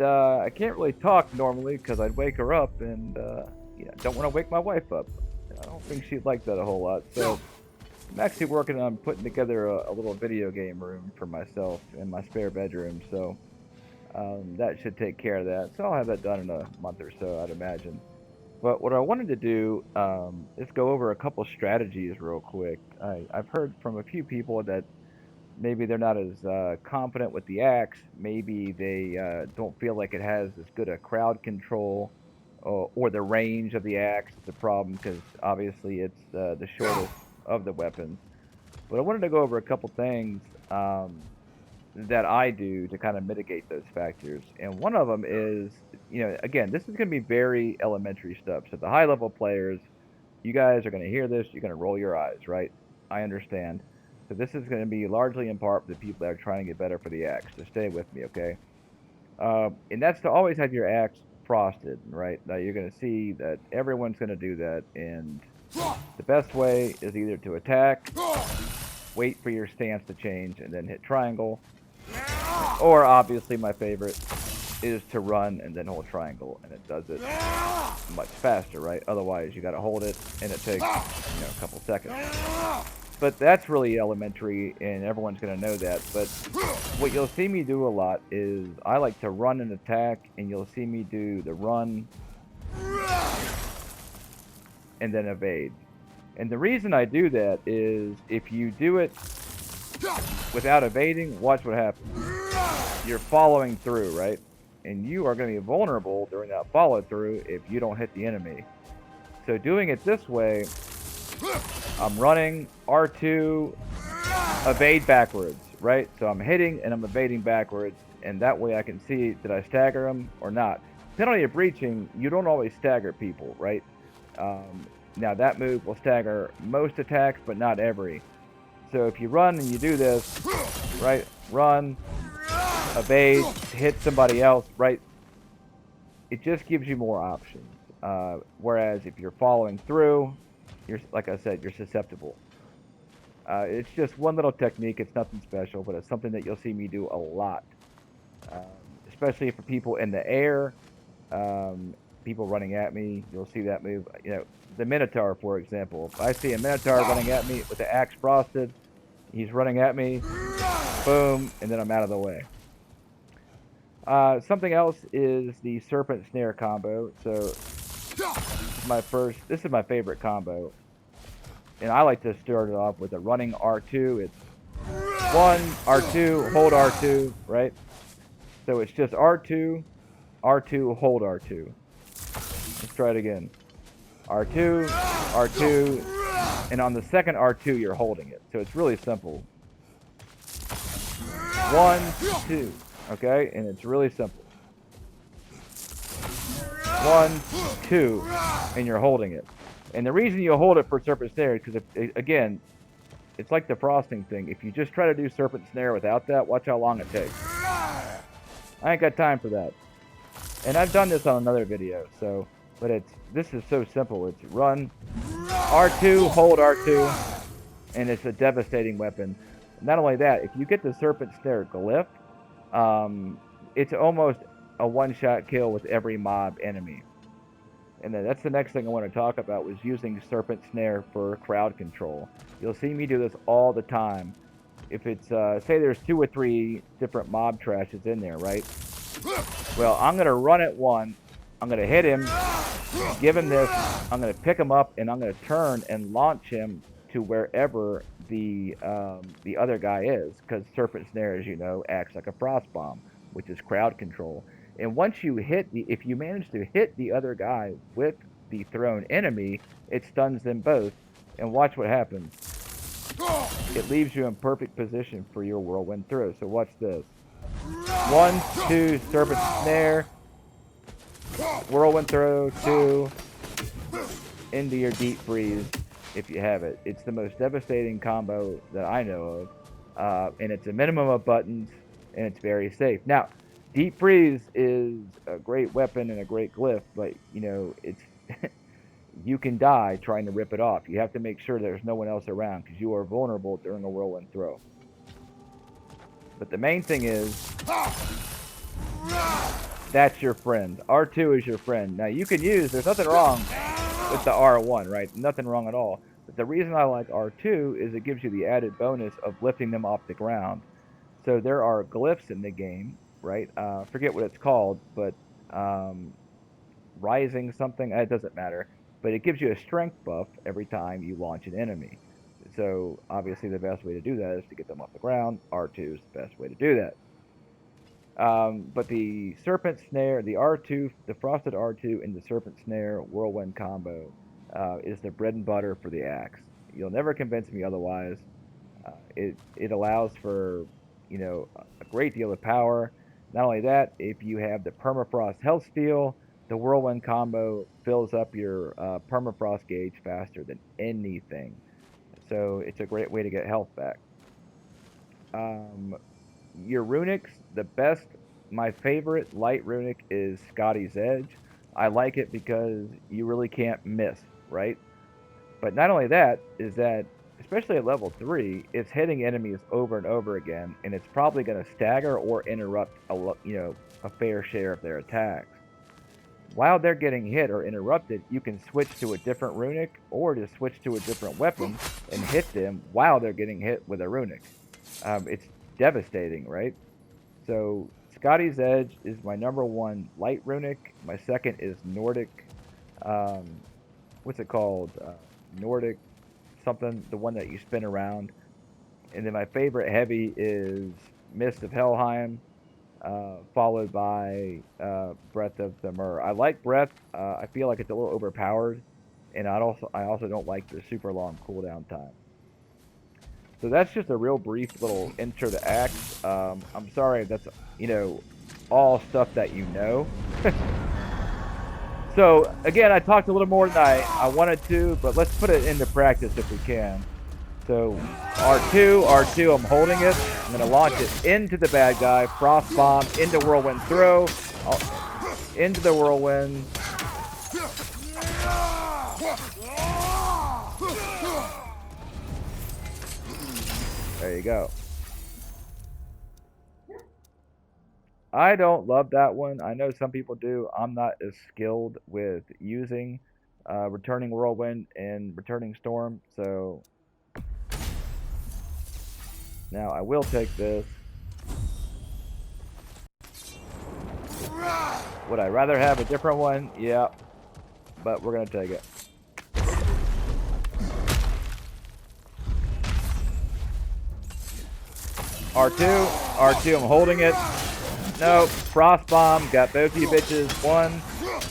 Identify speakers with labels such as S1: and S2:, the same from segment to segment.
S1: I can't really talk normally because I'd wake her up, and yeah, don't want to wake my wife up. I don't think she'd like that a whole lot. So I'm actually working on putting together a little video game room for myself in my spare bedroom. So that should take care of that. So I'll have that done in a month or so, I'd imagine. But what I wanted to do is go over a couple strategies real quick. I've heard from a few people that maybe they're not as confident with the axe. Maybe they don't feel like it has as good a crowd control, or the range of the axe is a problem because obviously it's the shortest of the weapons. But I wanted to go over a couple things that I do to kind of mitigate those factors. And one of them is, again, this is going to be very elementary stuff. So the high level players, you guys are going to hear this, you're going to roll your eyes, right? I understand. So this is going to be largely in part for the people that are trying to get better for the axe. So stay with me, okay? And that's to always have your axe frosted, right? Now you're going to see that everyone's going to do that, and the best way is either to attack, wait for your stance to change, and then hit triangle, or obviously my favorite is to run and then hold triangle, and it does it much faster, right? Otherwise, you got to hold it, and it takes, a couple seconds. But that's really elementary, and everyone's going to know that. But what you'll see me do a lot is I like to run and attack, and you'll see me do the run and then evade. And the reason I do that is if you do it without evading, watch what happens. You're following through, right? And you are going to be vulnerable during that follow through if you don't hit the enemy. So doing it this way, I'm running R2, evade backwards, right? So I'm hitting and I'm evading backwards, and that way I can see, did I stagger them or not? Penalty of breaching, you don't always stagger people, right? Now that move will stagger most attacks, but not every. So if you run and you do this, right? Run, evade, hit somebody else, right? It just gives you more options. Whereas if you're following through, you're, like I said, you're susceptible. It's just one little technique. It's nothing special, but it's something that you'll see me do a lot, especially for people in the air, people running at me. You'll see that move. The Minotaur, for example. If I see a Minotaur running at me with the axe frosted, he's running at me, boom, and then I'm out of the way. Something else is the serpent snare combo. So this is my favorite combo, and I like to start it off with a running R2. It's 1 R2, hold R2, right? So it's just R2, R2, hold R2. Let's try it again. R2, R2, and on the second R2 you're holding it. So it's really simple. 1, 2. Okay, and it's really simple. 1, 2, and you're holding it. And the reason you hold it for serpent snare is because, again, it's like the frosting thing. If you just try to do serpent snare without that, watch how long it takes. I ain't got time for that. And I've done this on another video, but this is so simple. It's run, R2, hold R2, and it's a devastating weapon. Not only that, if you get the serpent snare glyph, it's almost a one-shot kill with every mob enemy. And then that's the next thing I want to talk about, was using serpent snare for crowd control. You'll see me do this all the time. If it's say there's 2 or 3 different mob trashes in there, right? Well, I'm gonna run at one, I'm gonna hit him, give him this, I'm gonna pick him up, and I'm gonna turn and launch him to wherever the other guy is, because serpent snare, as you know, acts like a frost bomb, which is crowd control. And once you if you manage to hit the other guy with the thrown enemy, it stuns them both. And watch what happens. It leaves you in perfect position for your whirlwind throw. So watch this. 1, 2, serpent snare, whirlwind throw, 2, into your deep freeze. If you have it, it's the most devastating combo that I know of, and it's a minimum of buttons, and it's very safe. Now, deep freeze is a great weapon and a great glyph, but it's you can die trying to rip it off. You have to make sure there's no one else around, because you are vulnerable during a whirlwind throw. But the main thing is That's your friend. R2 is your friend. Now you can use, there's nothing wrong with the R1, right? Nothing wrong at all. But the reason I like R2 is it gives you the added bonus of lifting them off the ground. So there are glyphs in the game, right? Forget what it's called, but um, rising something, it doesn't matter. But it gives you a strength buff every time you launch an enemy. So obviously the best way to do that is to get them off the ground. R2 is the best way to do that. But the Serpent Snare, the R2, the Frosted R2 and the Serpent Snare Whirlwind combo is the bread and butter for the axe. You'll never convince me otherwise. It allows for, a great deal of power. Not only that, if you have the Permafrost Health Steal, the Whirlwind combo fills up your Permafrost gauge faster than anything. So it's a great way to get health back. Um, your runics, the best, my favorite light runic is Scotty's Edge. I like it because you really can't miss, right? But not only that, is that especially at level 3, it's hitting enemies over and over again, and it's probably going to stagger or interrupt a fair share of their attacks. While they're getting hit or interrupted, you can switch to a different runic or just switch to a different weapon and hit them while they're getting hit with a runic. It's devastating, right? So Scotty's Edge is my number one light runic. My second is Nordic. Um, what's it called? Nordic something, the one that you spin around. And then my favorite heavy is Mist of Helheim, followed by Breath of the Myr. I like Breath. I feel like it's a little overpowered, and I also don't like the super long cooldown time. So that's just a real brief little intro to Axe. I'm sorry, that's all stuff that you know. So again, I talked a little more than I wanted to, but let's put it into practice if we can. So R2, I'm holding it. I'm going to launch it into the bad guy. Frost Bomb, into Whirlwind Throw, into the Whirlwind. There you go. I don't love that one. I know some people do. I'm not as skilled with using Returning Whirlwind and Returning Storm, so now I will take this. Would I rather have a different one? Yeah, but we're going to take it. R2, I'm holding it. Nope, Frost Bomb, got both of you bitches. 1,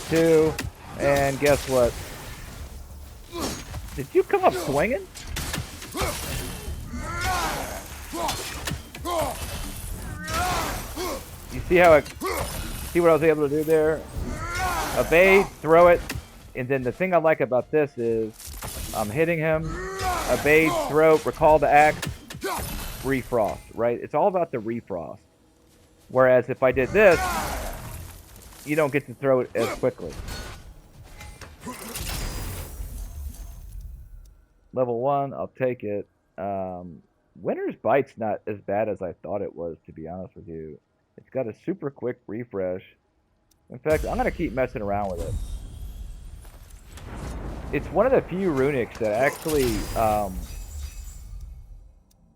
S1: 2, and guess what? Did you come up swinging? You see how see what I was able to do there? Evade, throw it, and then the thing I like about this is I'm hitting him, evade, throw, recall the axe, refrost, right? It's all about the refrost. Whereas if I did this, you don't get to throw it as quickly. Level 1, I'll take it. Winter's Bite's not as bad as I thought it was, to be honest with you. It's got a super quick refresh. In fact, I'm going to keep messing around with it. It's one of the few runics that actually,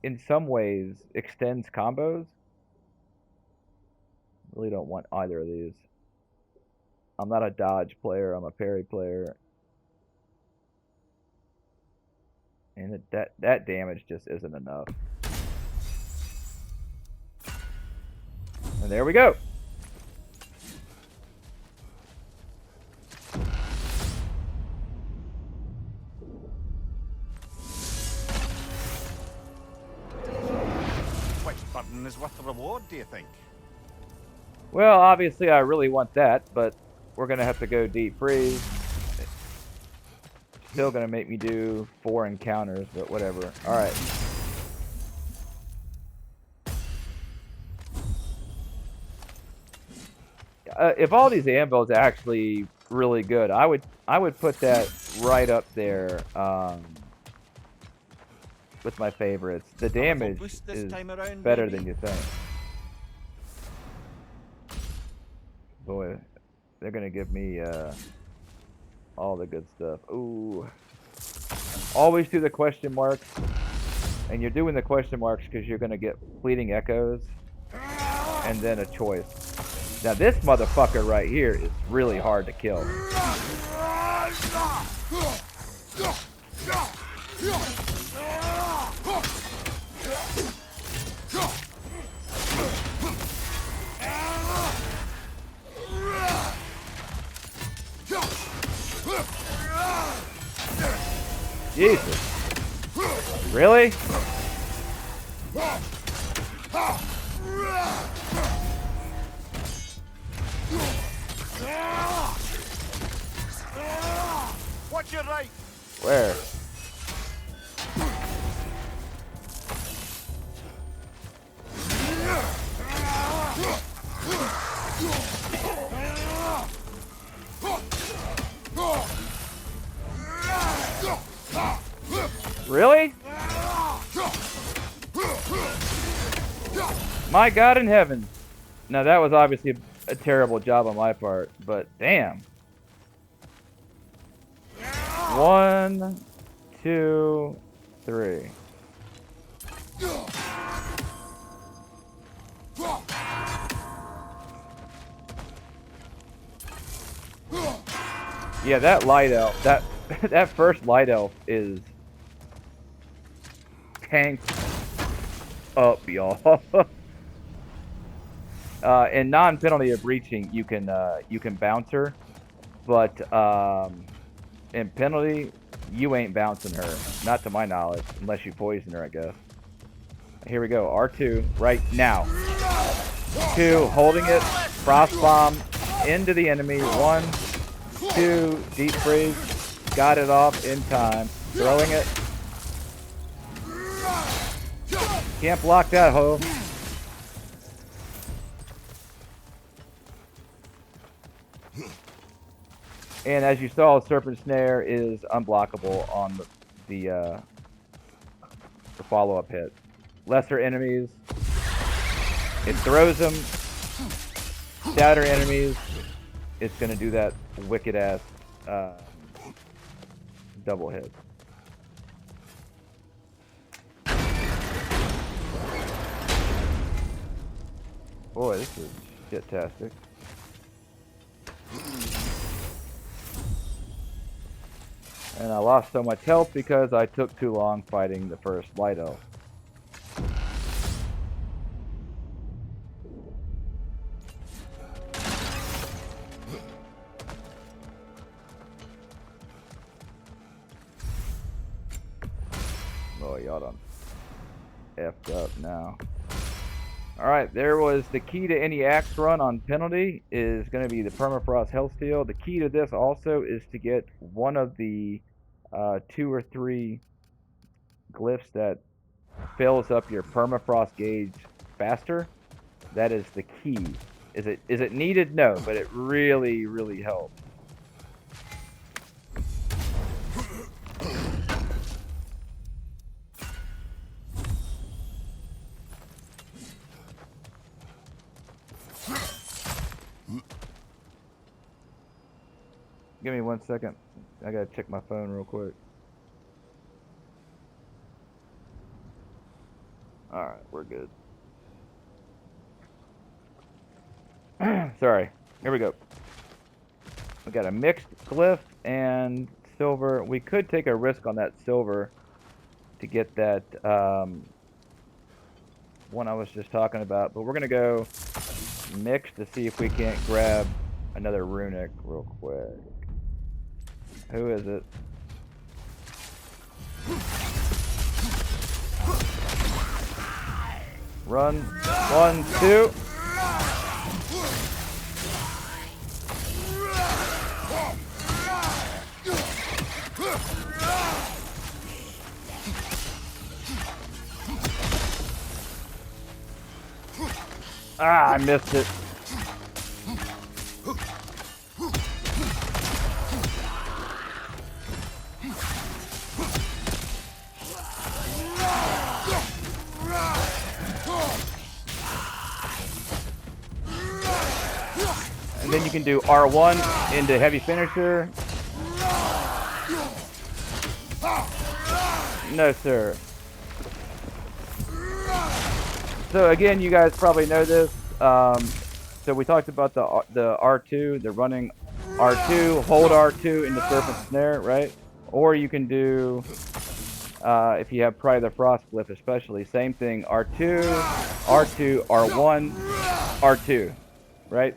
S1: in some ways, extends combos. Really don't want either of these. I'm not a dodge player, I'm a parry player. And that damage just isn't enough. And there we go.
S2: Which burden is worth the reward, do you think?
S1: Well, obviously I really want that, but we're going to have to go deep freeze. Still going to make me do 4 encounters, but whatever. Alright. If all these anvils are actually really good, I would put that right up there with my favorites. The damage is better than you think. Boy, they're gonna give me all the good stuff. Ooh. Always do the question marks. And you're doing the question marks because you're gonna get fleeting echoes and then a choice. Now this motherfucker right here is really hard to kill. Jesus. Really?
S2: Watch your right.
S1: Where? Really? My God in heaven. Now that was obviously a terrible job on my part, but damn. 1, 2, 3. Yeah, that light elf, that first light elf is tanked up, y'all. In non-penalty of breaching, you can bounce her, but in penalty, you ain't bouncing her. Not to my knowledge, unless you poison her, I guess. Here we go. R2 right now. 2, holding it. Frost bomb into the enemy. 1, 2, deep freeze. Got it off in time. Throwing it. Can't block that hoe. And as you saw, Serpent Snare is unblockable on the follow-up hit. Lesser enemies, it throws them. Stouter enemies, it's gonna do that wicked ass double hit. Boy, this is shit-tastic. And I lost so much health because I took too long fighting the first light elf. Oh, y'all done effed up now. Alright, there was the key to any axe run on penalty is going to be the permafrost hellsteel. The key to this also is to get one of the 2 or 3 glyphs that fills up your permafrost gauge faster. That is the key. Is it needed? No, but it really, really helps. Give me 1 second. I gotta check my phone real quick. Alright, we're good. Sorry. Here we go. We got a mixed glyph and silver. We could take a risk on that silver to get that one I was just talking about, but we're gonna go mixed to see if we can't grab another runic real quick. Who is it? Run. 1, 2. Ah, I missed it. And then You can do R1 into heavy finisher. No, sir. So again, you guys probably know this. So we talked about the R2, the running R2, hold R2 into Serpent Snare, right? Or you can do, if you have Pride of the Frost Glyph especially, same thing, R2, R2, R1, R2, right?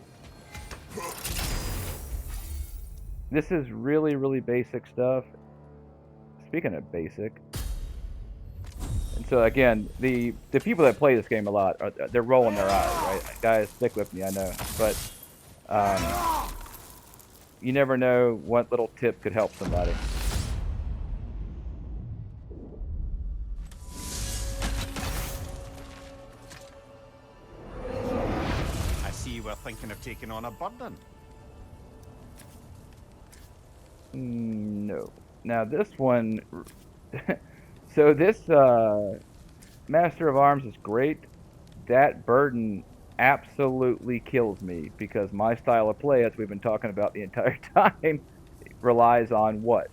S1: This is really, really basic stuff. Speaking of basic, and so again, the people that play this game a lot, they're rolling their eyes, right? Guys, stick with me, I know, but you never know what little tip could help somebody.
S2: I see you were thinking of taking on a burden.
S1: No. Now this one, so this Master of Arms is great. That burden absolutely kills me because my style of play, as we've been talking about the entire time, relies on what?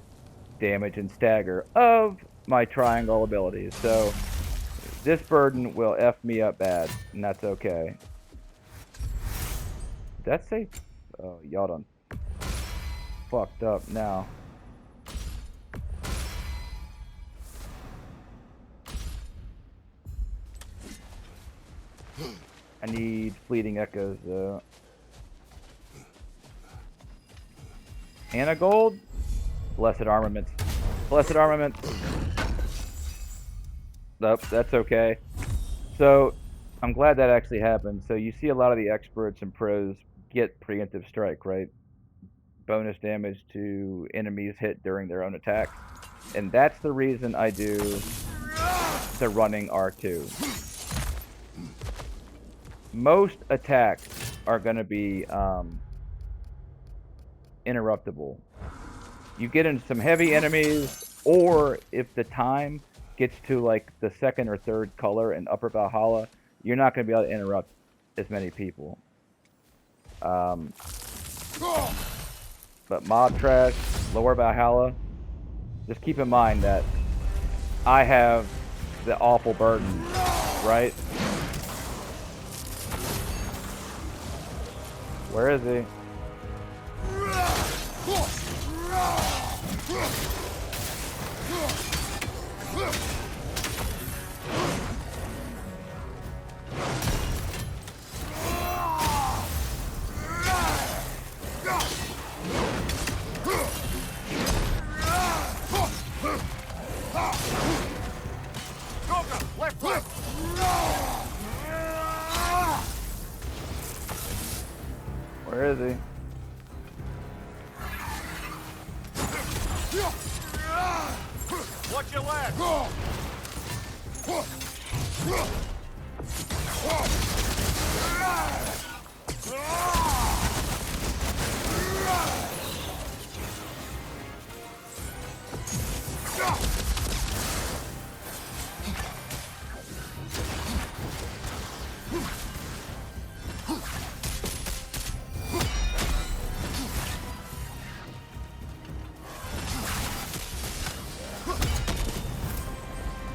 S1: Damage and stagger of my triangle abilities. So this burden will F me up bad, and that's okay. That's safe. Oh, y'all done fucked up now. I need fleeting echoes though. And a gold. Blessed armaments. Blessed armaments. Nope, that's okay. So I'm glad that actually happened. So you see a lot of the experts and pros get preemptive strike, right? Bonus damage to enemies hit during their own attacks. And that's the reason I do the running R2. Most attacks are going to be interruptible. You get into some heavy enemies, or if the time gets to like the second or third color in Upper Valhalla, you're not going to be able to interrupt as many people. But Mob Trash, Lower Valhalla, just keep in mind that I have the awful burden, right? Where is he? Where is he?
S2: Watch your left.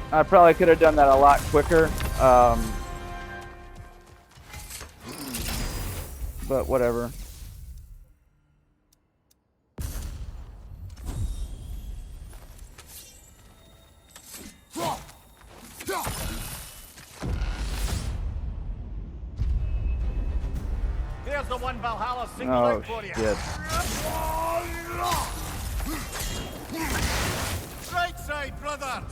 S1: I probably could have done that a lot quicker, but whatever.
S2: There's the one Valhalla single
S1: Oh
S2: out for you.
S1: shit.
S2: Right side, brother.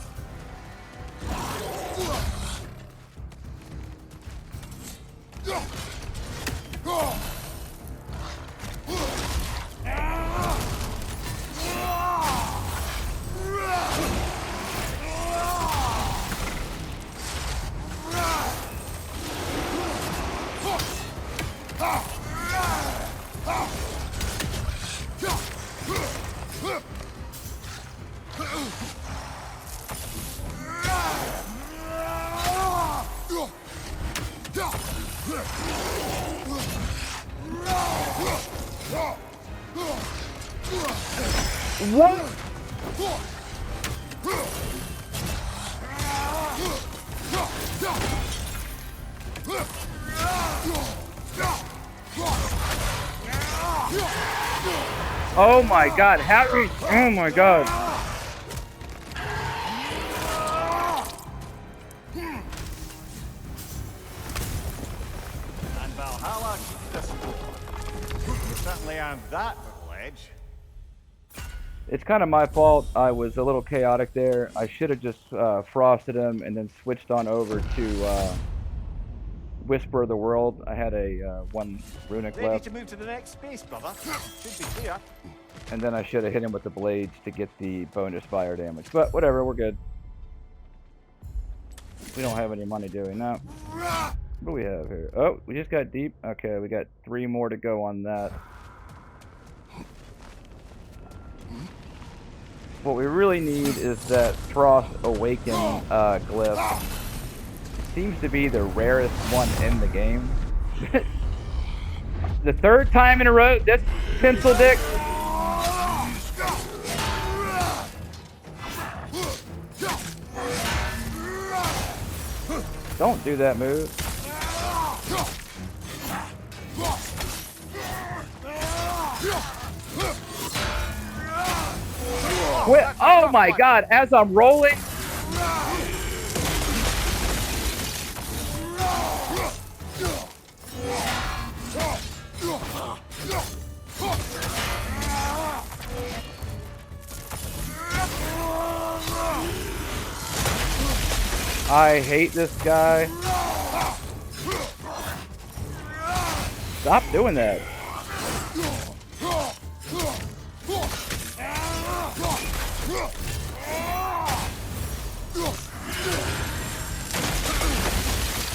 S1: What? Oh my god, how do you, oh my god.
S2: And Valhalla keeps us going. You certainly earned that little edge.
S1: It's kind of my fault. I was a little chaotic there. I should have just frosted him and then switched on over to Whisper of the World. I had a one runic
S2: Ready
S1: left.
S2: to move to the next space, brother. Should be clear.
S1: And then I should have hit him with the blades to get the bonus fire damage. But whatever, we're good. We don't have any money doing that. What do we have here? Oh, we just got deep. Okay, we got 3 more to go on that. What we really need is that Frost Awaken glyph. Seems to be the rarest one in the game. The 3rd time in a row, this pencil dick. Don't do that move. Quit. Oh my god, as I'm rolling. I hate this guy. Stop doing that.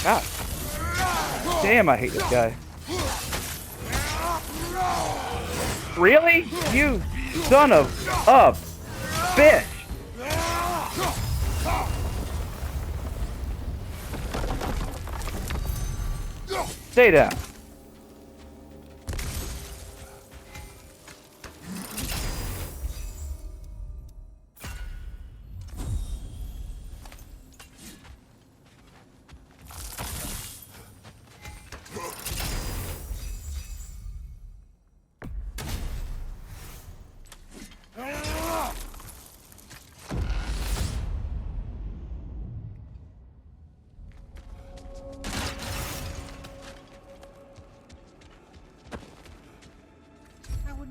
S1: God. Damn, I hate this guy. Really? You son of a bitch. Stay down.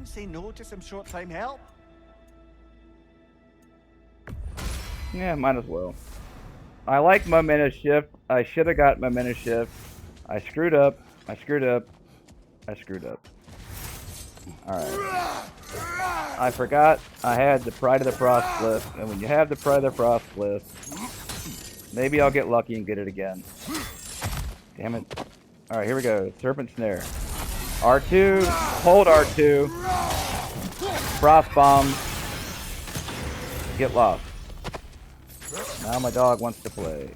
S2: Say no to some short-time help.
S1: Yeah, might as well. I like Momentum Shift. I should have got Momentum Shift. I screwed up. I screwed up. I screwed up. Alright. I forgot I had the Pride of the Frost Glyph. And when you have the Pride of the Frost Glyph, maybe I'll get lucky and get it again. Damn it. Alright, here we go. Serpent Snare. R2. Hold R2. Frost Bomb. Get lost. Now my dog wants to play.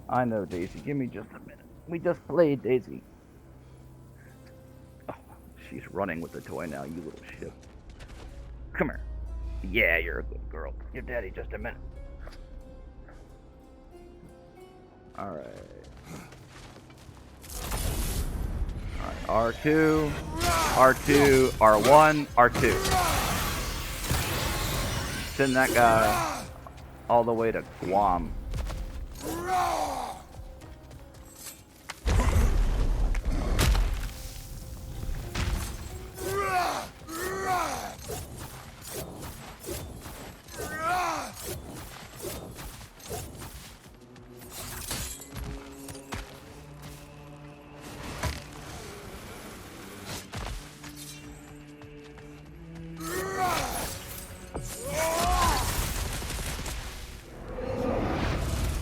S1: I know, Daisy. Give me just a minute. We just played, Daisy. Oh, she's running with the toy now, you little shit. Come here. Yeah, you're a good girl. Give Daddy just a minute. Alright. Alright, R2, R2, R1, R2. Send that guy all the way to Guam.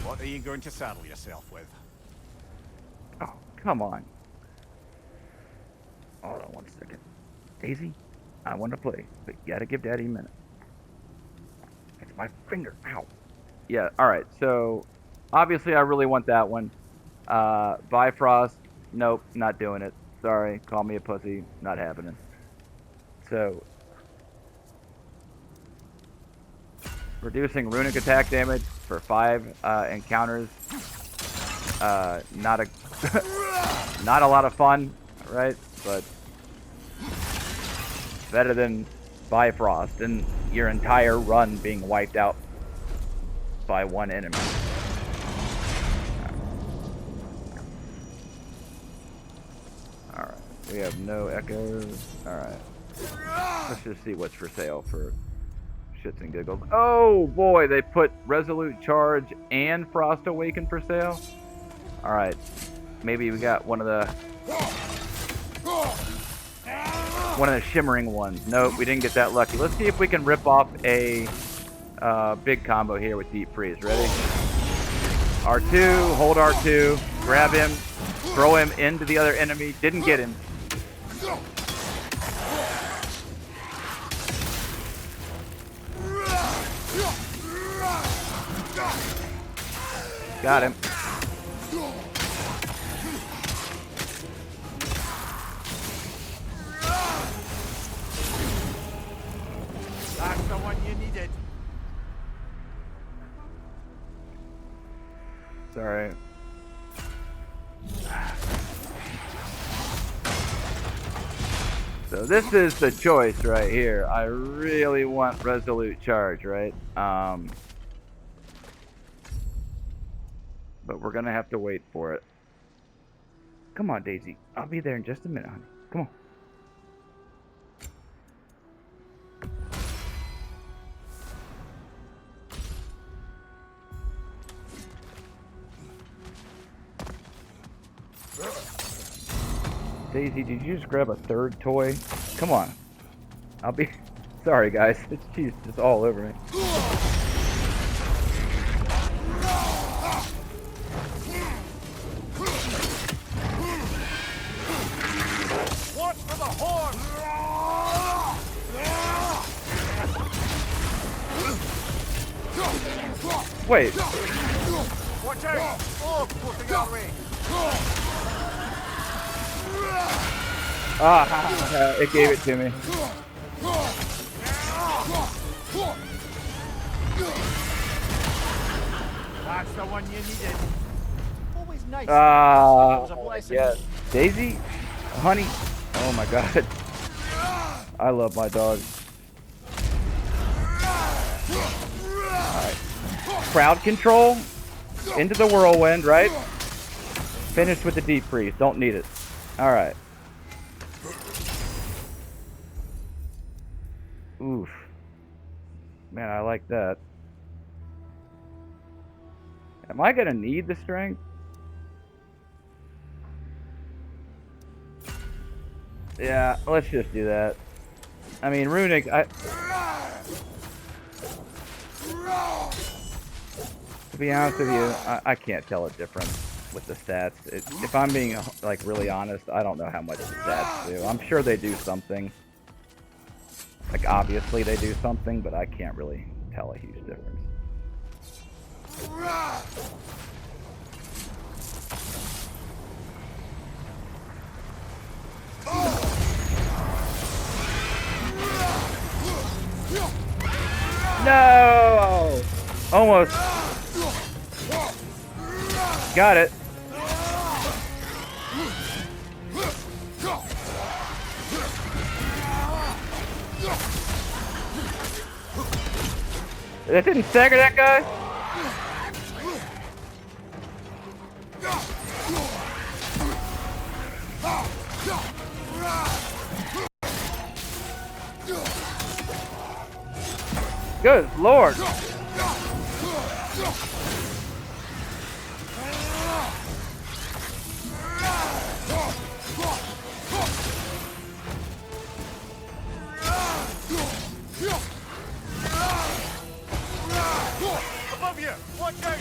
S2: What are you going to saddle yourself with?
S1: Oh, come on. Hold on one second. Daisy, I want to play, but you gotta give Daddy a minute. It's my finger. Ow. Yeah, alright, so obviously I really want that one. Bifrost, nope, not doing it. Sorry, call me a pussy, not happening. So, reducing runic attack damage for 5 encounters. Not a not a lot of fun, right? But better than Bifrost and your entire run being wiped out by one enemy. Alright, we have no echoes. Alright. Let's just see what's for sale for shits and giggles. Oh boy, they put Resolute Charge and Frost Awaken for sale. Alright. Maybe we got one of the shimmering ones. Nope, we didn't get that lucky. Let's see if we can rip off a big combo here with Deep Freeze. Ready? R2, hold R2, grab him, throw him into the other enemy. Didn't get him. Got him.
S2: That's the one you needed.
S1: Sorry. So this is the choice right here. I really want Resolute Charge, right? But we're gonna have to wait for it. Come on, Daisy. I'll be there in just a minute, honey. Come on. Daisy, did you just grab a third toy? Come on. I'll be... Sorry, guys. It's cheese just all over me.
S2: Watch for the horn!
S1: Wait.
S2: Watch out! Oh, putting our way!
S1: Ah, it gave it to me.
S2: That's the one you needed. Always nice.
S1: Yes. Daisy? Honey? Oh my god. I love my dog. Alright. Crowd control. Into the whirlwind, right? Finished with the deep freeze. Don't need it. Alright. Oof. Man, I like that. Am I gonna need the strength? Yeah, let's just do that. I mean, Runic, to be honest with you, I can't tell a difference with the stats. If I'm being, like, really honest, I don't know how much the stats do. I'm sure they do something. Like, obviously they do something, but I can't really tell a huge difference. No! Almost. Got it. That didn't stagger that guy? Good Lord.
S2: Above you! Watch out!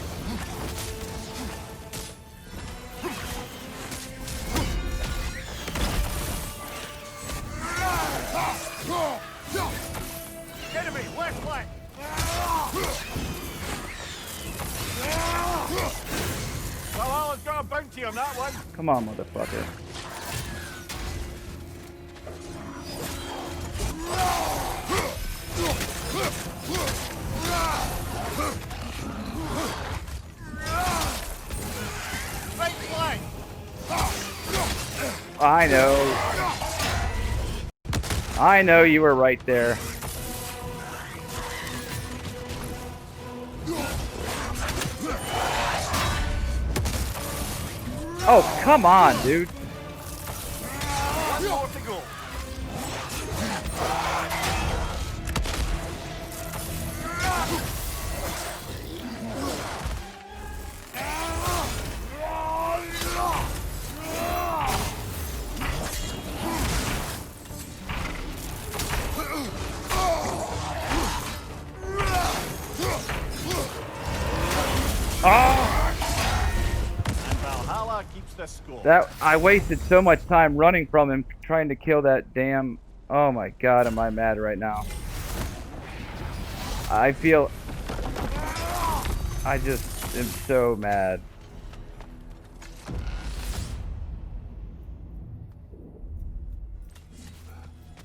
S2: Enemy, left flank! Valhalla's got a bounty on that one.
S1: Come on, motherfucker. I know. I know you were right there. Oh, come on, dude.
S2: One more to go.
S1: Oh!
S2: And Valhalla keeps the score.
S1: That I wasted so much time running from him trying to kill that damn. Oh my god, am I mad right now? I feel I just am so mad.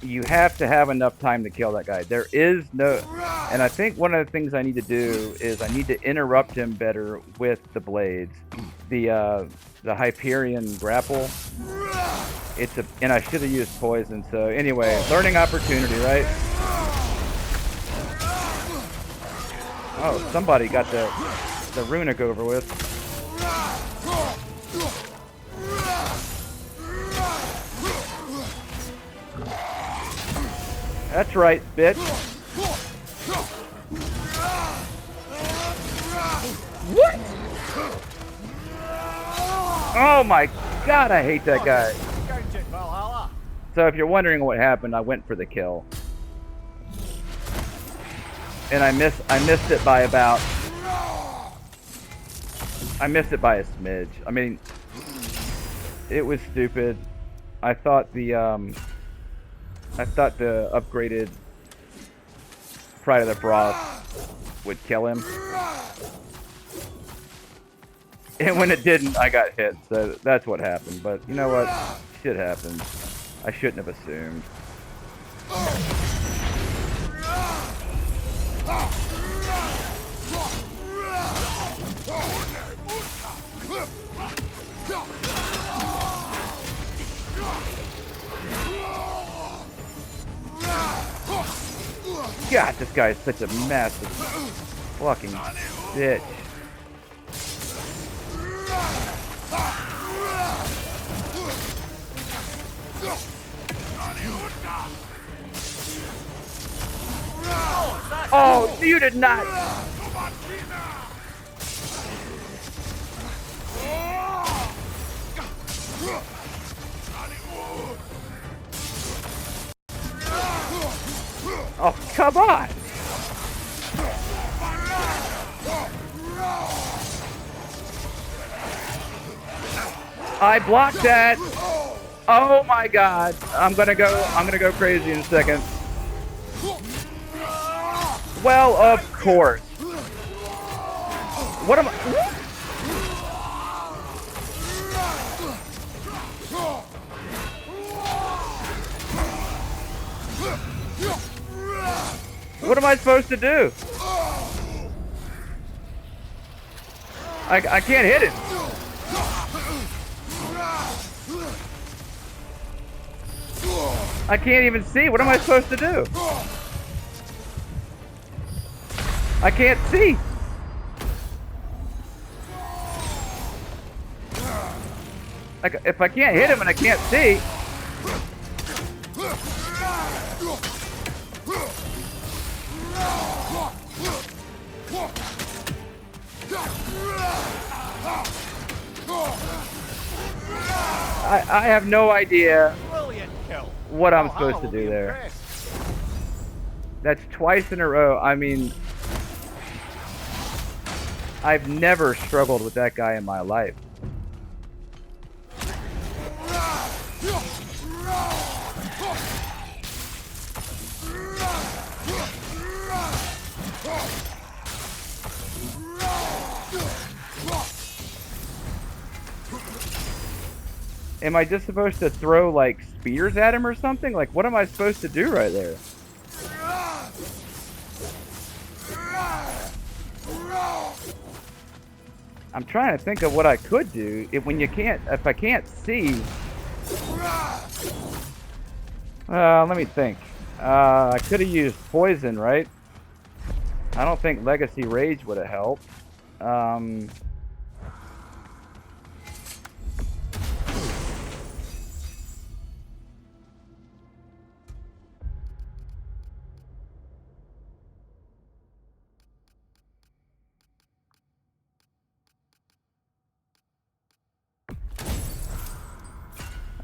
S1: You have to have enough time to kill that guy. There is no, and I think one of the things I need to do is I need to interrupt him better with the blades. The Hyperion grapple. And I should have used poison. So anyway, learning opportunity, right? Oh, somebody got the runic over with. That's right, bitch. What? Oh my god, I hate that guy.
S2: Count it, Valhalla.
S1: So if you're wondering what happened, I went for the kill. And I missed it by about... I missed it by a smidge. I mean, it was stupid. I thought the upgraded Pride of the Frost would kill him. And when it didn't, I got hit, so that's what happened. But you know what? Shit happens. I shouldn't have assumed. God, this guy is such a massive fucking bitch. Oh, you did not. Oh, come on. I blocked that. Oh my god. I'm gonna go crazy in a second. Well, of course. What am I? What am I supposed to do? I can't hit it. I can't even see. What am I supposed to do? I can't see. Like, if I can't hit him and I can't see. I have no idea what I'm supposed to do there. That's twice in a row. I mean, I've never struggled with that guy in my life. Am I just supposed to throw, like, spears at him or something? Like, what am I supposed to do right there? I'm trying to think of what I could do. If I can't see, Let me think. I could have used poison, right? I don't think Legacy Rage would have helped.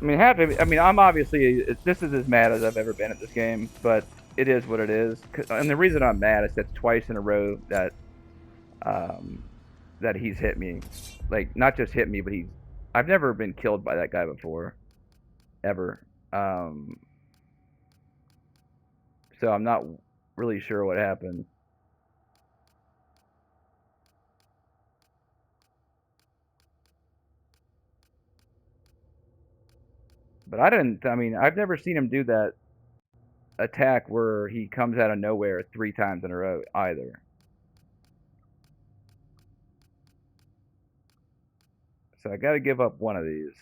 S1: I mean, I'm obviously, this is as mad as I've ever been at this game, but it is what it is. And the reason I'm mad is that's twice in a row that that he's hit me. Like, not just hit me, but I've never been killed by that guy before, ever. So I'm not really sure what happened. But I mean, I've never seen him do that attack where he comes out of nowhere 3 times in a row either. So I got to give up one of these.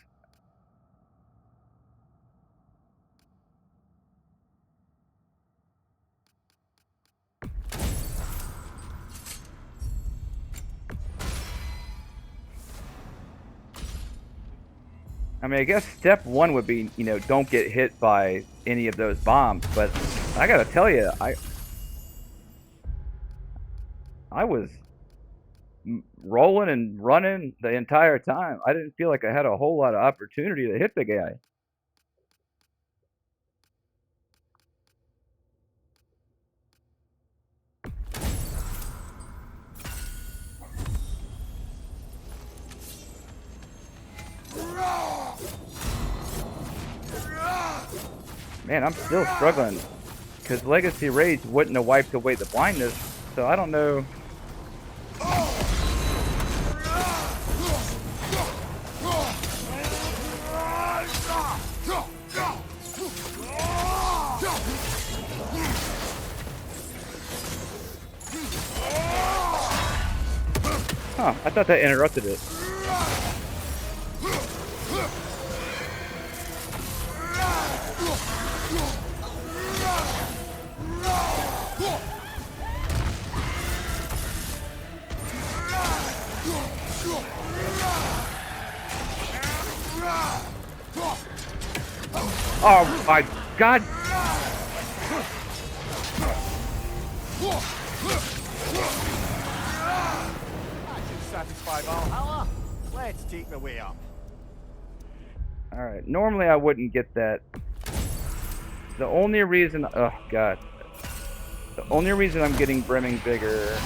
S1: I mean, I guess step one would be, don't get hit by any of those bombs. But I gotta tell you, I was rolling and running the entire time. I didn't feel like I had a whole lot of opportunity to hit the guy. Man, I'm still struggling because Legacy Rage wouldn't have wiped away the blindness, so I don't know. Huh, I thought that interrupted it. Oh my God!
S2: Satisfy Valhalla. Let's take the way up.
S1: Alright, normally I wouldn't get that. The only reason, oh God. The only reason I'm getting Brimming Bigger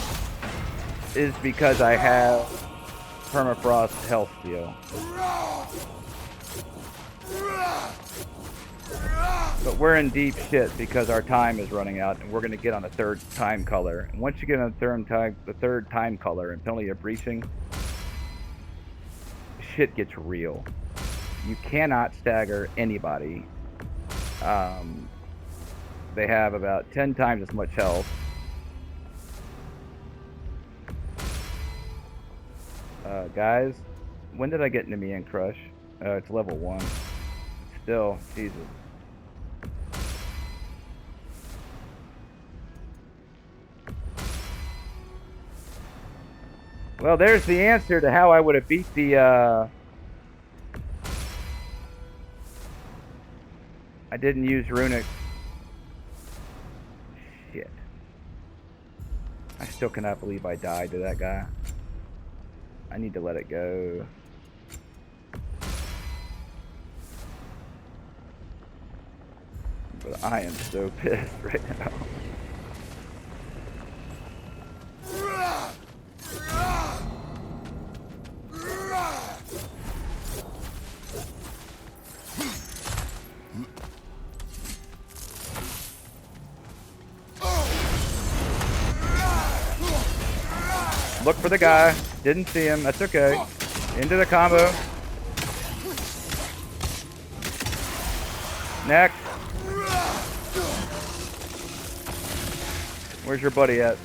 S1: is because I have Permafrost Health Steal. But we're in deep shit because our time is running out and we're going to get on the 3rd time color. And once you get on the third time color and penalty of breaching, shit gets real. You cannot stagger anybody. They have about 10 times as much health. Guys, when did I get Nemean Crush? It's level 1. Still, Jesus. Well, there's the answer to how I would have beat the, I didn't use Runic. Shit. I still cannot believe I died to that guy. I need to let it go. But I am so pissed right now. Look for the guy. Didn't see him. That's okay. Into the combo. Next. Where's your buddy at?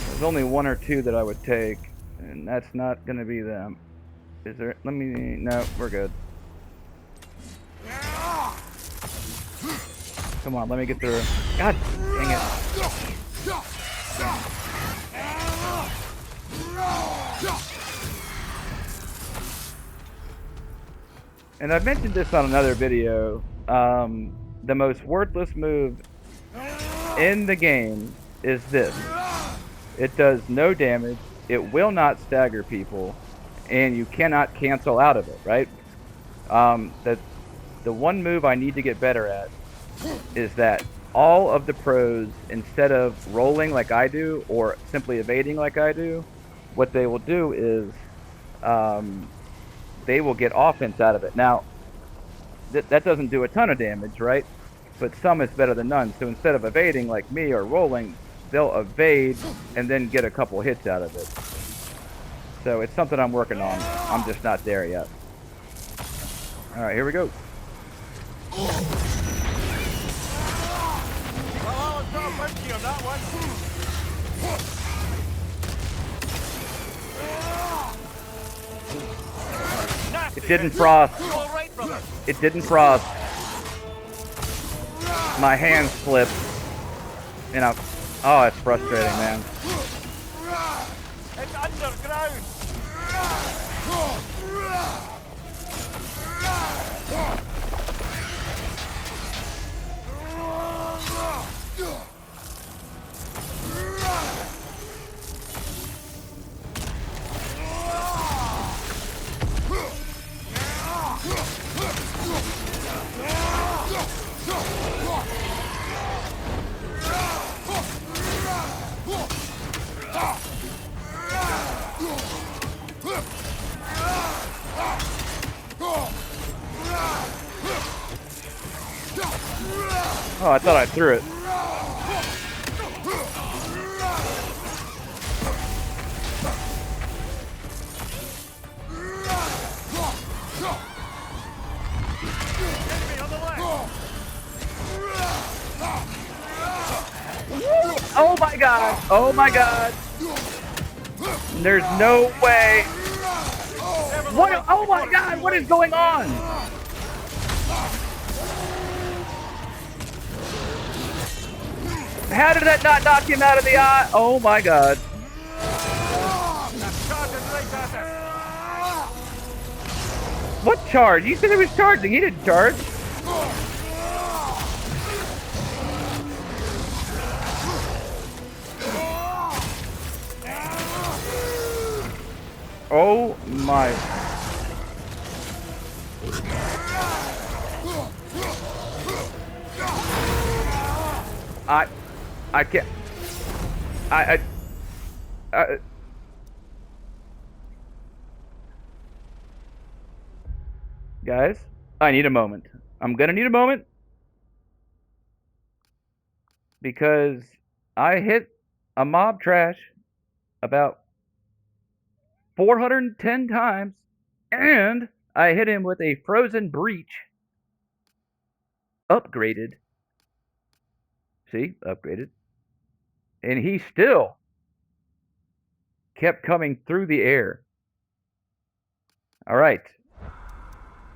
S1: There's only one or two that I would take, and that's not going to be them. Is there? Let me. No, we're good. Come on, let me get through. God dang it. And I've mentioned this on another video. The most worthless move in the game is this. It does no damage, it will not stagger people, and you cannot cancel out of it, right? The one move I need to get better at is that all of the pros, instead of rolling like I do or simply evading like I do, what they will do is they will get offense out of it. Now, that doesn't do a ton of damage, right? But some is better than none. So instead of evading like me or rolling, they'll evade and then get a couple hits out of it. So it's something I'm working on. I'm just not there yet. All right, here we go.
S2: Valhalla's got a bounty on that one.
S1: It didn't frost. It didn't frost. My hand slipped. And oh, it's frustrating, man.
S2: It's underground.
S1: Oh, I thought I threw it. Oh my god! Oh my god! There's no way! What? Oh my god! What is going on? How did that not knock him out of the eye? Oh my god! What charge? You said he was charging. He didn't charge. Oh my. I can't. Guys, I need a moment. I'm gonna need a moment because I hit a mob trash about 410 times, and I hit him with a frozen breach upgraded. See, upgraded. And he still kept coming through the air. All right.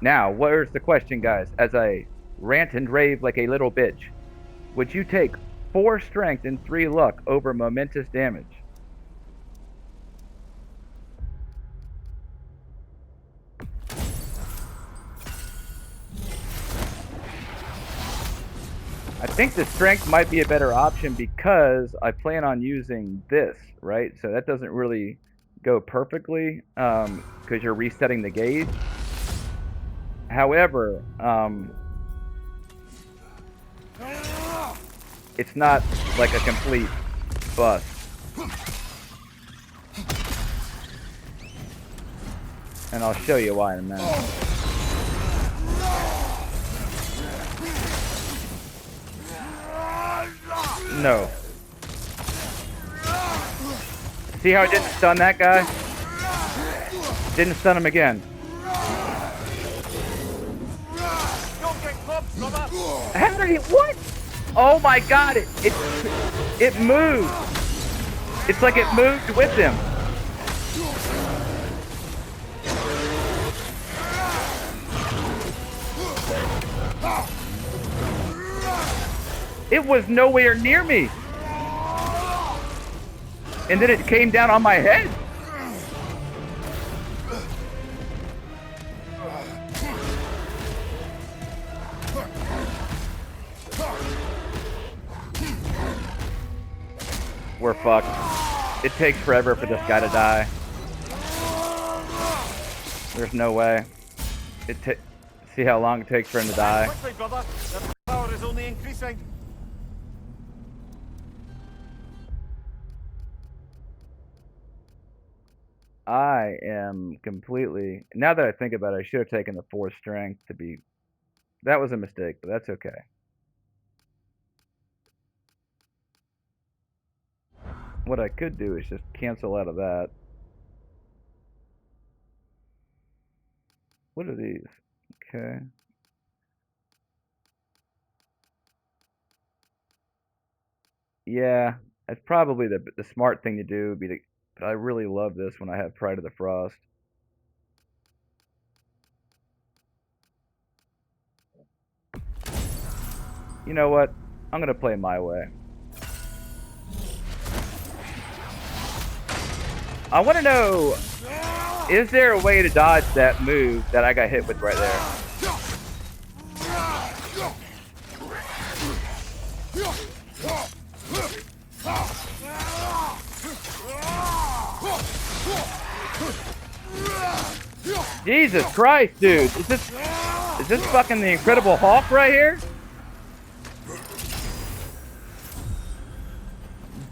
S1: Now, where's the question, guys? As I rant and rave like a little bitch, would you take 4 strength and 3 luck over momentous damage? I think the strength might be a better option because I plan on using this, right? So that doesn't really go perfectly because you're resetting the gauge. However, it's not like a complete bust. And I'll show you why in a minute. No. See how it didn't stun that guy? Didn't stun him again. How did he? What? Oh my God! It moved. It's like it moved with him. It was nowhere near me. And then it came down on my head. We're fucked. It takes forever for this guy to die. There's no way. See how long it takes for him to die?
S2: Quickly, brother. The power is only increasing.
S1: I am completely... Now that I think about it, I should have taken the 4 strength to be... That was a mistake, but that's okay. What I could do is just cancel out of that. What are these? Okay. Yeah, that's probably the smart thing to do. But I really love this when I have Pride of the Frost. You know what? I'm gonna play my way. I want to know, is there a way to dodge that move that I got hit with right there? Jesus Christ, dude. Is this fucking the Incredible Hulk right here?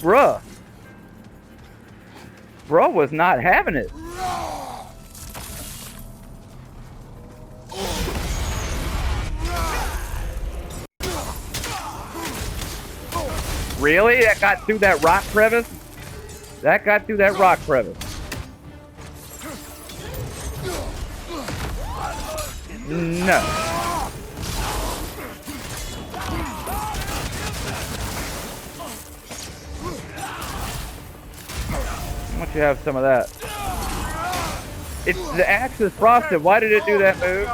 S1: Bruh. Bro was not having it. Really? That got through that rock crevice? That got through that rock crevice. No. Why don't you have some of that? The axe is frosted. Why did it do that move?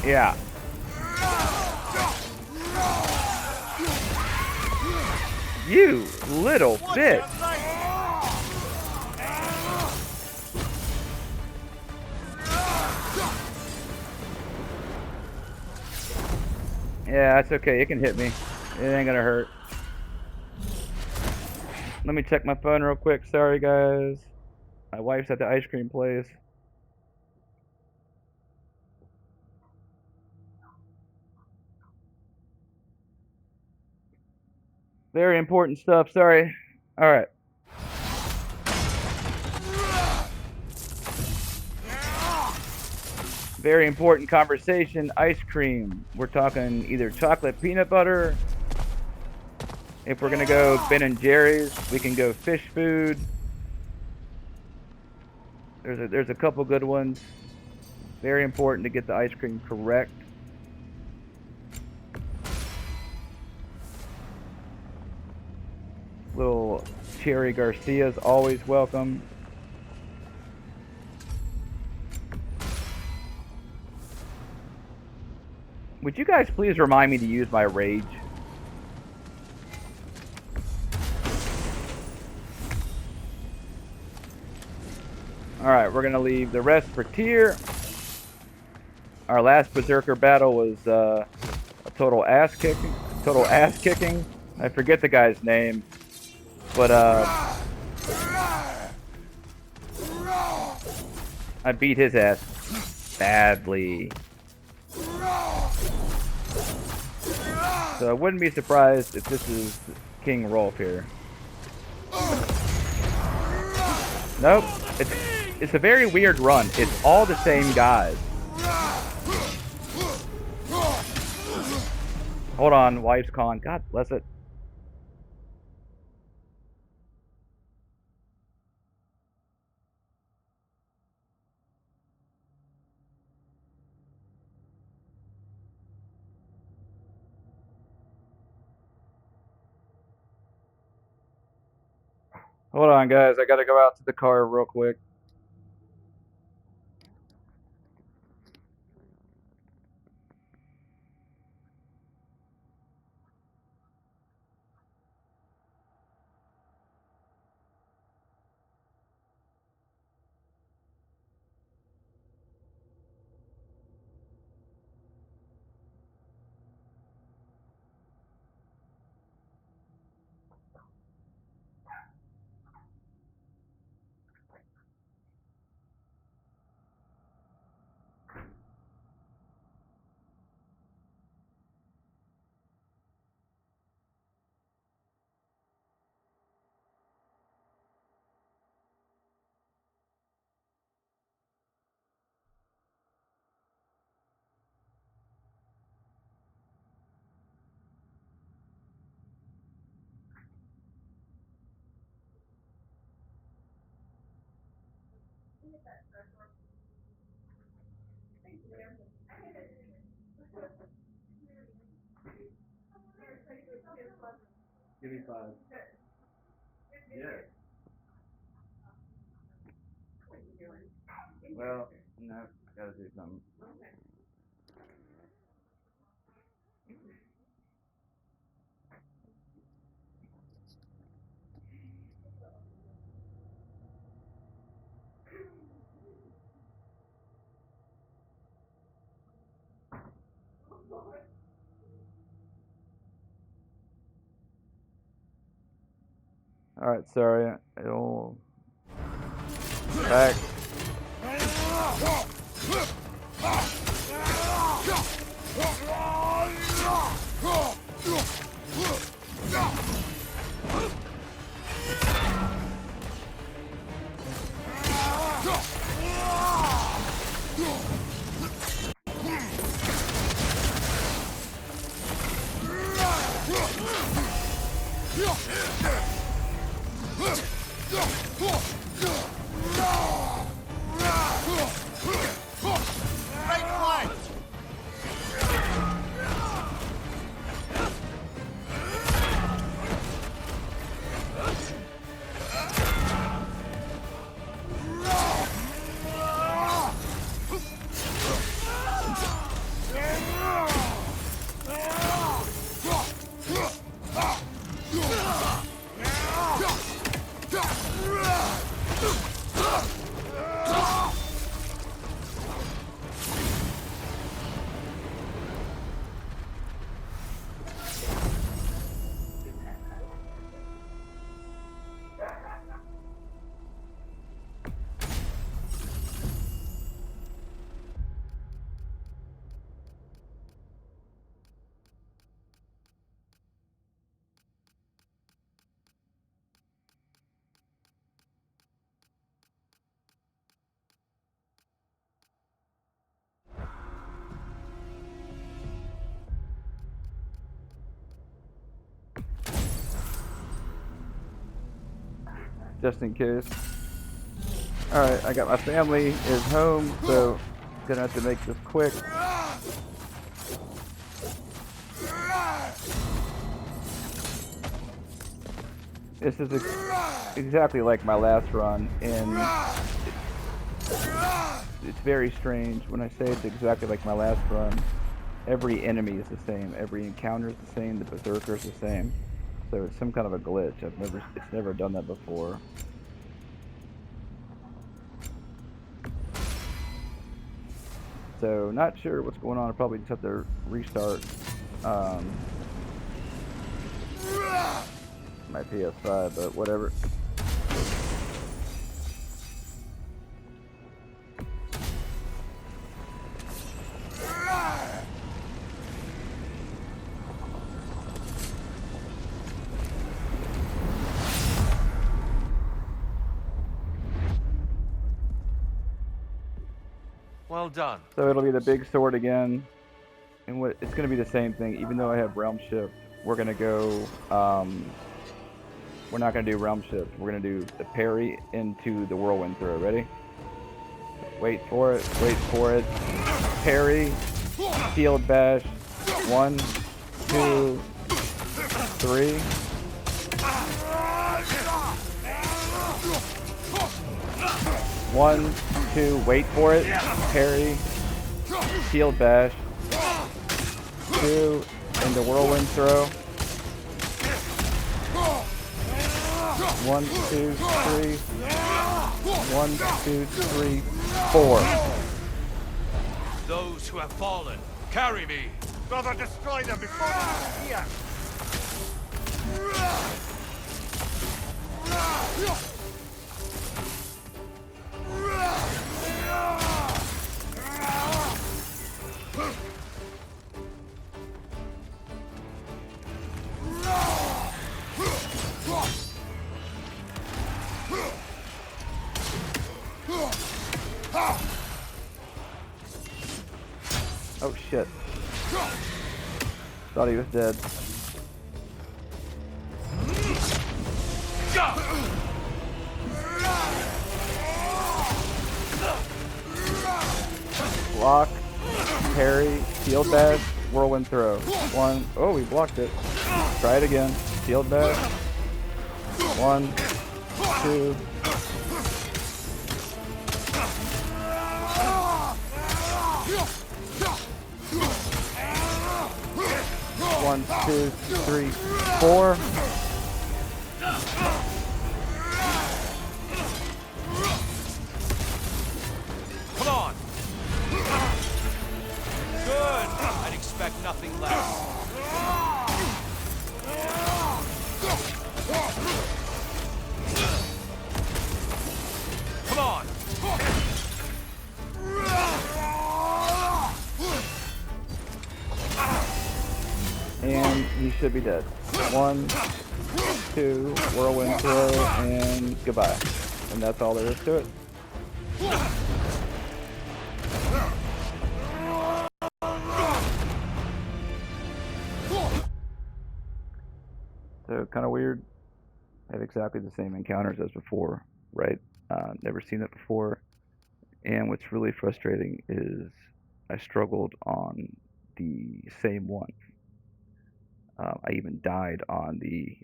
S1: Yeah. You little bitch. Yeah, that's okay. It can hit me. It ain't gonna hurt. Let me check my phone real quick. Sorry, guys. My wife's at the ice cream place. Very important stuff. Sorry. All right. Very important conversation. Ice cream. We're talking either chocolate peanut butter. If we're gonna go Ben and Jerry's, we can go fish food. There's a couple good ones. Very important to get the ice cream correct. Little Cherry Garcia's always welcome. Would you guys please remind me to use my rage? Alright, we're gonna leave the rest for tier. Our last Berserker battle was a total ass kicking. I forget the guy's name. But I beat his ass badly. So I wouldn't be surprised if this is King Rolf here. Nope. It's a very weird run. It's all the same guys. Hold on, wife's calling. God bless it. Hold on, guys. I gotta go out to the car real quick. Give me 5. Yeah. Well, no, I gotta do something. Alright, sorry. It'll... Back. Just in case. Alright, I got my family is home, so gonna have to make this quick. This is exactly like my last run, and it's very strange when I say it's exactly like my last run. Every enemy is the same, every encounter is the same, the berserker is the same. So it's some kind of a glitch. It's never done that before. So not sure what's going on. I'll probably just have to restart my PS5, but whatever.
S3: Well done.
S1: So it'll be the big sword again, and it's going to be the same thing. Even though I have realm shift, we're going to go. We're not going to do realm shift. We're going to do the parry into the whirlwind throw. Ready? Wait for it. Wait for it. Parry. Shield bash. 1, 2, 3. 1, 2. Wait for it. Parry. Shield bash. 2. Into whirlwind throw. 1, 2, 3. 1, 2, 3, 4.
S3: Those who have fallen, carry me.
S2: Brother, destroy them before they get here.
S1: Oh shit. Thought he was dead. Block, parry, shield bash, whirlwind throw. 1. Oh, we blocked it. Try it again. Shield bash. 1, 2. 1, 2, 3, 4.
S3: Come on. Good. I'd expect nothing less. Come on.
S1: And he should be dead. 1, 2, whirlwind throw, and goodbye. And that's all there is to it. So kind of weird. Had exactly the same encounters as before, right? Never seen it before. And what's really frustrating is I struggled on the same one. I even died on the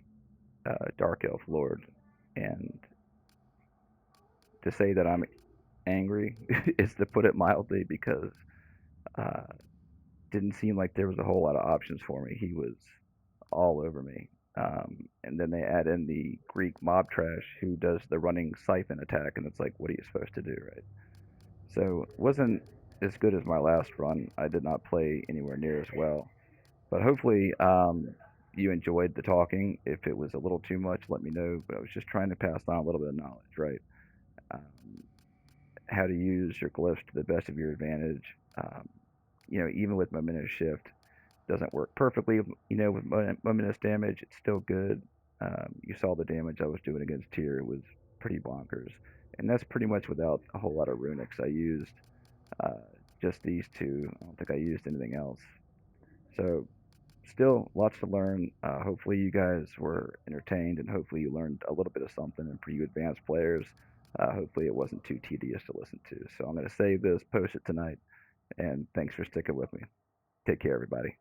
S1: Dark Elf Lord. And to say that I'm angry is to put it mildly, because didn't seem like there was a whole lot of options for me. He was all over me. And then they add in the Greek mob trash who does the running siphon attack, and it's like, what are you supposed to do, right? So it wasn't as good as my last run. I did not play anywhere near as well. But hopefully you enjoyed the talking. If it was a little too much, let me know. But I was just trying to pass on a little bit of knowledge, right? How to use your glyphs to the best of your advantage. Even with momentous shift, doesn't work perfectly. With momentous damage, it's still good. You saw the damage I was doing against Tyr. It was pretty bonkers, and that's pretty much without a whole lot of runics. I used just these two. I don't think I used anything else. So still lots to learn. Hopefully you guys were entertained, and hopefully you learned a little bit of something. And for you advanced players, hopefully it wasn't too tedious to listen to. So I'm going to save this, post it tonight, and thanks for sticking with me. Take care, everybody.